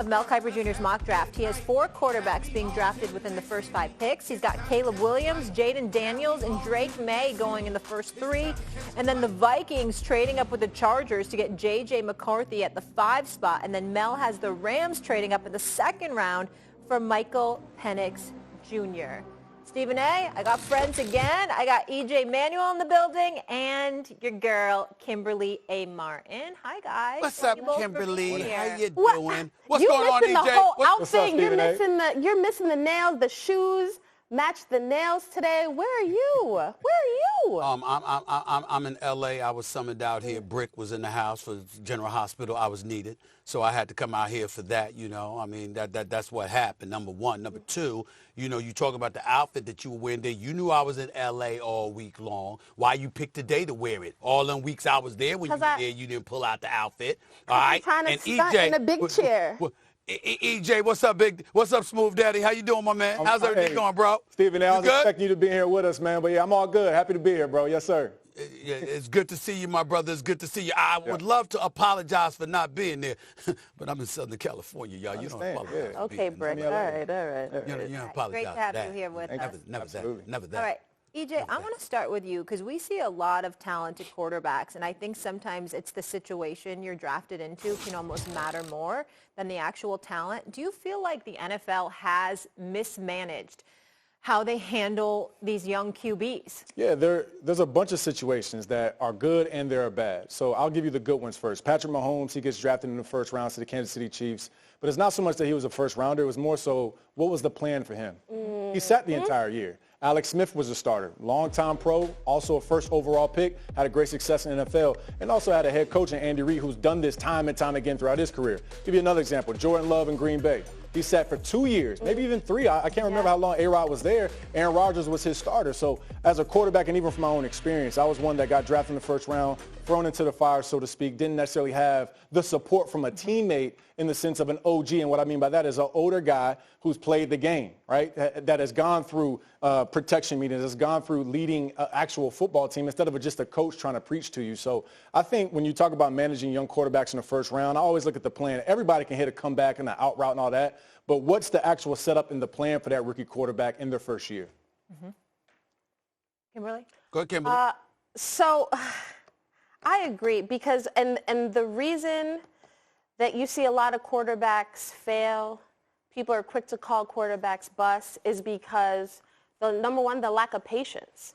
Of Mel Kiper Jr.'s mock draft. He has 4 quarterbacks being drafted within the first 5 picks. He's got Caleb Williams, Jaden Daniels, and Drake May going in the first 3. And then the Vikings trading up with the Chargers to get J.J. McCarthy at the 5 spot. And then Mel has the Rams trading up in the 2nd round for Michael Penix Jr. Stephen A., I got friends again. I got Eli Manuel in the building and your girl, Kimberly A. Martin. Hi, guys. What's up, Kimberly? How you doing? What's you going on, EJ? The whole What's outfit. You're missing the nails, the shoes. Match the nails today. Where are you? I'm in L.A. I was summoned out here. Brick was in the house for General Hospital. I was needed, so I had to come out here for that. You know, I mean that's what happened. Number one. Number two. You know, you talk about the outfit that you were wearing there. You knew I was in L.A. all week long. Why you picked a day to wear it? All them weeks I was there when you were there, you didn't pull out the outfit. All right. I'm trying to stunt in a big chair. EJ, what's up, big? What's up, Smooth Daddy? How you doing, my man? How's everything going, bro? Stephen, I was expecting you to be here with us, man. But yeah, I'm all good. Happy to be here, bro. Yes, sir. Yeah, it's good to see you, my brother. It's good to see you. I would love to apologize for not being there, but I'm in Southern California, y'all. You don't apologize. Yeah. Okay, Brick. All right. You don't apologize. Great to have you here with us. Never that. All right. EJ, I want to start with you because we see a lot of talented quarterbacks, and I think sometimes it's the situation you're drafted into can almost matter more than the actual talent. Do you feel like the NFL has mismanaged how they handle these young QBs? Yeah, there's a bunch of situations that are good and they're bad. So I'll give you the good ones first. Patrick Mahomes, he gets drafted in the first round to the Kansas City Chiefs. But it's not so much that he was a first rounder. It was more so what was the plan for him? He sat the entire year. Alex Smith was a starter, longtime pro, also a first overall pick, had a great success in the NFL, and also had a head coach in Andy Reid who's done this time and time again throughout his career. Give you another example, Jordan Love in Green Bay. He sat for 2 years, maybe even 3. I can't remember how long A-Rod was there. Aaron Rodgers was his starter. So as a quarterback, and even from my own experience, I was one that got drafted in the first round, thrown into the fire, so to speak, didn't necessarily have the support from a teammate in the sense of an OG. And what I mean by that is an older guy who's played the game, right, that has gone through protection meetings, has gone through leading an actual football team instead of just a coach trying to preach to you. So I think when you talk about managing young quarterbacks in the first round, I always look at the plan. Everybody can hit a comeback and an out route and all that. But what's the actual setup in the plan for that rookie quarterback in their first year? Kimberly? Go ahead, Kimberly. So I agree because and the reason that you see a lot of quarterbacks fail, people are quick to call quarterbacks bust, is because number one, the lack of patience.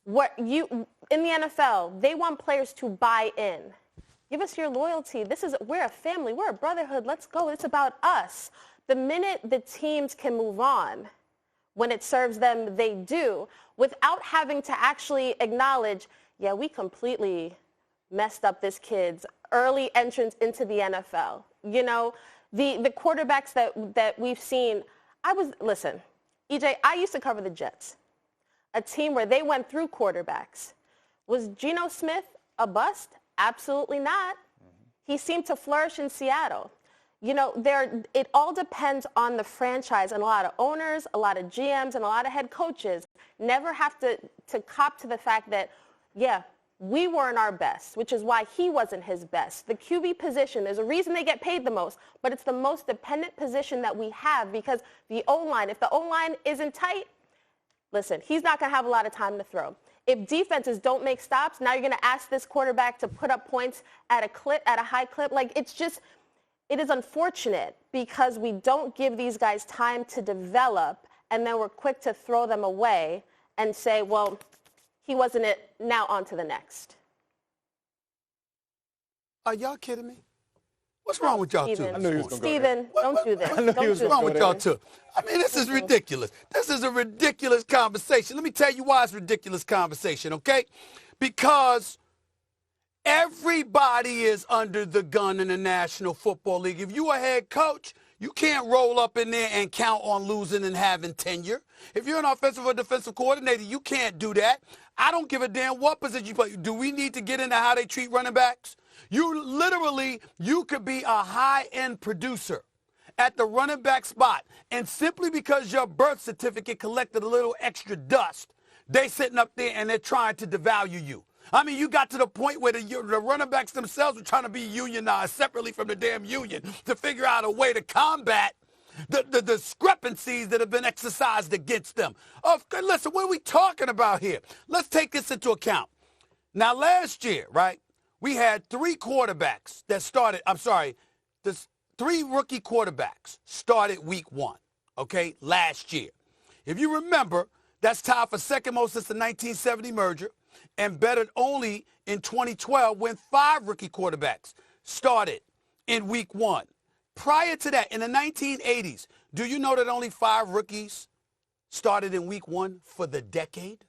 In the NFL, they want players to buy in. Give us your loyalty. We're a family. We're a brotherhood. Let's go. It's about us. The minute the teams can move on, when it serves them, they do, without having to actually acknowledge, yeah, we completely messed up this kid's early entrance into the NFL. You know, the quarterbacks that we've seen, listen, EJ, I used to cover the Jets, a team where they went through quarterbacks. Was Geno Smith a bust? Absolutely not. He seemed to flourish in Seattle. You know, it all depends on the franchise, and a lot of owners, a lot of GMs, and a lot of head coaches never have to cop to the fact that, yeah, we weren't our best, which is why he wasn't his best. The QB position, there's a reason they get paid the most, but it's the most dependent position that we have because the O-line, if the O-line isn't tight, listen, he's not going to have a lot of time to throw. If defenses don't make stops, now you're going to ask this quarterback to put up points at a high clip. Like, it is unfortunate because we don't give these guys time to develop, and then we're quick to throw them away and say, well, he wasn't it, now on to the next. Are y'all kidding me? What's wrong with y'all two? I knew he was going to go Stephen, don't do this. What's wrong with y'all two? I mean, this is ridiculous. This is a ridiculous conversation. Let me tell you why it's a ridiculous conversation, okay? Because everybody is under the gun in the National Football League. If you're a head coach, you can't roll up in there and count on losing and having tenure. If you're an offensive or defensive coordinator, you can't do that. I don't give a damn what position you play. Do we need to get into how they treat running backs? You could be a high-end producer at the running back spot, and simply because your birth certificate collected a little extra dust, they sitting up there and they're trying to devalue you. I mean, you got to the point where the running backs themselves were trying to be unionized separately from the damn union to figure out a way to combat the discrepancies that have been exercised against them. Listen, what are we talking about here? Let's take this into account. Now, last year, right, we had three quarterbacks that started, three rookie quarterbacks started week 1, okay, last year. If you remember, that's tied for second most since the 1970 merger and bettered only in 2012 when 5 rookie quarterbacks started in week 1. Prior to that, in the 1980s, do you know that only 5 rookies started in week 1 for the decade?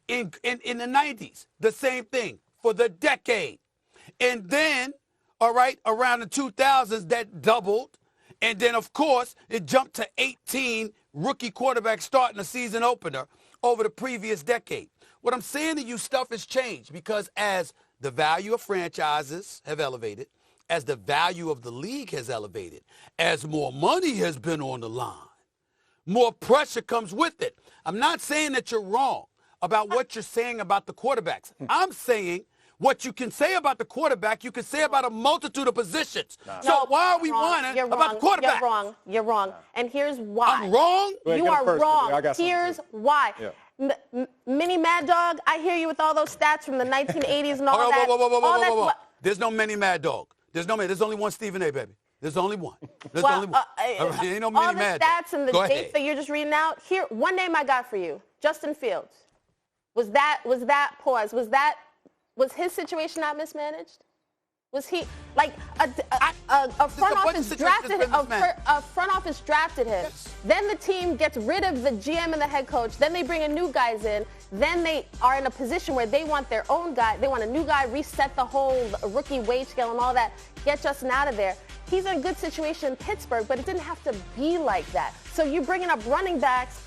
In the 90s, the same thing for the decade. And then, all right, around the 2000s, that doubled. And then, of course, it jumped to 18 rookie quarterbacks starting the season opener over the previous decade. What I'm saying to you, stuff has changed because as the value of franchises have elevated, as the value of the league has elevated, as more money has been on the line, more pressure comes with it. I'm not saying that you're wrong about what you're saying about the quarterbacks. I'm saying what you can say about the quarterback, you can say about a multitude of positions. So why are we whining about the quarterback? You're wrong. And here's why. I'm wrong? You are wrong. Here's why. Yeah. Mini Mad Dog, I hear you with all those stats from the 1980s and all that. Whoa. There's no mini Mad Dog. There's only one Stephen A, baby. There's only one. There's only one. Ain't no mini Mad Dog. All the stats and the dates that you're just reading out, here, one name I got for you, Justin Fields. Was his situation not mismanaged? Was he like a front office drafted him? A front office drafted him. Yes. Then the team gets rid of the GM and the head coach. Then they bring in new guys in. Then they are in a position where they want their own guy. They want a new guy, reset the whole rookie wage scale and all that. Get Justin out of there. He's in a good situation in Pittsburgh, but it didn't have to be like that. So you're bringing up running backs.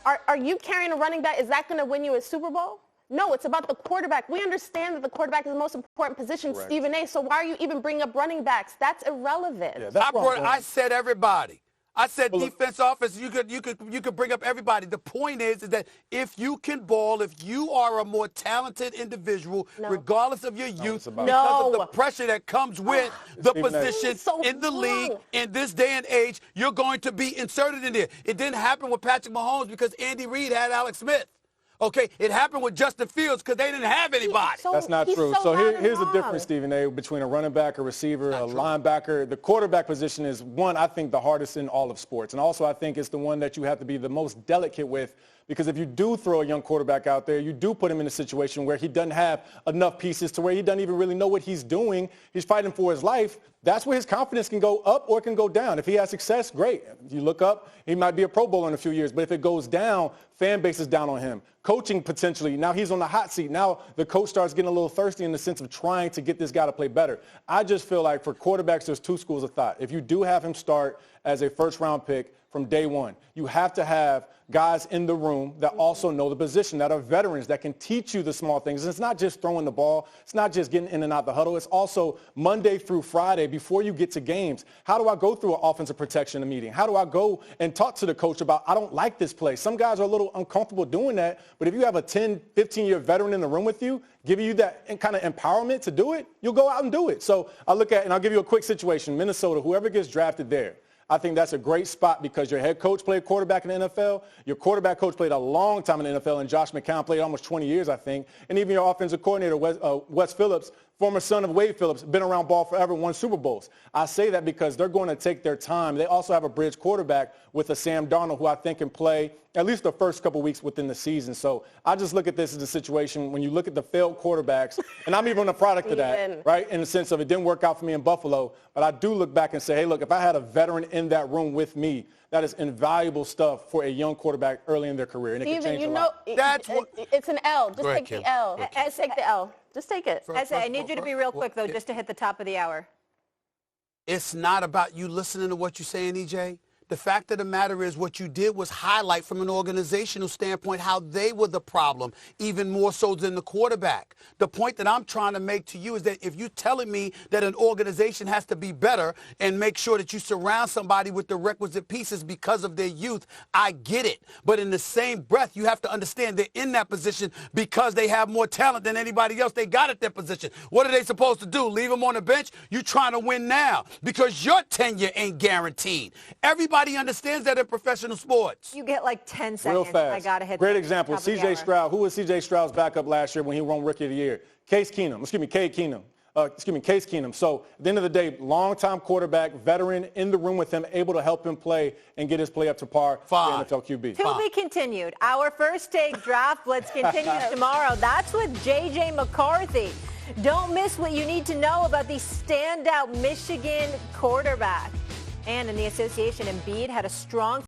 Are you carrying a running back? Is that going to win you a Super Bowl? No, it's about the quarterback. We understand that the quarterback is the most important position, correct. Stephen A. So why are you even bringing up running backs? That's irrelevant. Yeah, I said everybody. I said defense, offense. You could bring up everybody. The point is that if you can ball, if you are a more talented individual, regardless of your youth, because of the pressure that comes with the position in the league in this day and age, you're going to be inserted in there. It didn't happen with Patrick Mahomes because Andy Reid had Alex Smith. Okay, it happened with Justin Fields because they didn't have anybody. That's not true. So here's the difference, Stephen A., between a running back, a receiver, a linebacker. The quarterback position is one, I think, the hardest in all of sports. And also I think it's the one that you have to be the most delicate with because if you do throw a young quarterback out there, you do put him in a situation where he doesn't have enough pieces to where he doesn't even really know what he's doing. He's fighting for his life. That's where his confidence can go up or it can go down. If he has success, great. If you look up, he might be a Pro Bowler in a few years. But if it goes down, fan base is down on him. Coaching potentially, now he's on the hot seat. Now the coach starts getting a little thirsty in the sense of trying to get this guy to play better. I just feel like for quarterbacks, there's 2 schools of thought. If you do have him start as a first-round pick from day one, you have to have guys in the room that also know the position, that are veterans, that can teach you the small things. And it's not just throwing the ball. It's not just getting in and out the huddle. It's also Monday through Friday before you get to games. How do I go through an offensive protection meeting? How do I go and talk to the coach about, I don't like this play? Some guys are a little uncomfortable doing that, but if you have a 10, 15-year veteran in the room with you, giving you that kind of empowerment to do it, you'll go out and do it. So I look at, and I'll give you a quick situation. Minnesota, whoever gets drafted there, I think that's a great spot because your head coach played quarterback in the NFL. Your quarterback coach played a long time in the NFL, and Josh McCown played almost 20 years, I think. And even your offensive coordinator, Wes Phillips, former son of Wade Phillips, been around ball forever, won Super Bowls. I say that because they're going to take their time. They also have a bridge quarterback with a Sam Darnold who I think can play at least the first couple weeks within the season. So I just look at this as a situation when you look at the failed quarterbacks, and I'm even a product of that, right, in the sense of it didn't work out for me in Buffalo. But I do look back and say, hey, look, if I had a veteran in that room with me, that is invaluable stuff for a young quarterback early in their career. And it can change a lot. It's an L. Just take the L. Just take the L. Just take it. I need you to be real quick, though, just to hit the top of the hour. It's not about you listening to what you're saying, EJ, The fact of the matter is what you did was highlight from an organizational standpoint how they were the problem, even more so than the quarterback. The point that I'm trying to make to you is that if you're telling me that an organization has to be better and make sure that you surround somebody with the requisite pieces because of their youth, I get it. But in the same breath, you have to understand they're in that position because they have more talent than anybody else they got at their position. What are they supposed to do? Leave them on the bench? You're trying to win now because your tenure ain't guaranteed. Everybody understands that in professional sports. You get like 10 seconds. Real fast. I got to hit Great the example. top of the C.J. hour. Stroud. Who was C.J. Stroud's backup last year when he won Rookie of the Year? Case Keenum. Case Keenum. So at the end of the day, long-time quarterback, veteran in the room with him, able to help him play and get his play up to par for the NFL QB. To be continued. Our first take draft blitz continues tomorrow. That's with J.J. McCarthy. Don't miss what you need to know about the standout Michigan quarterback. And in the association, Embiid had a strong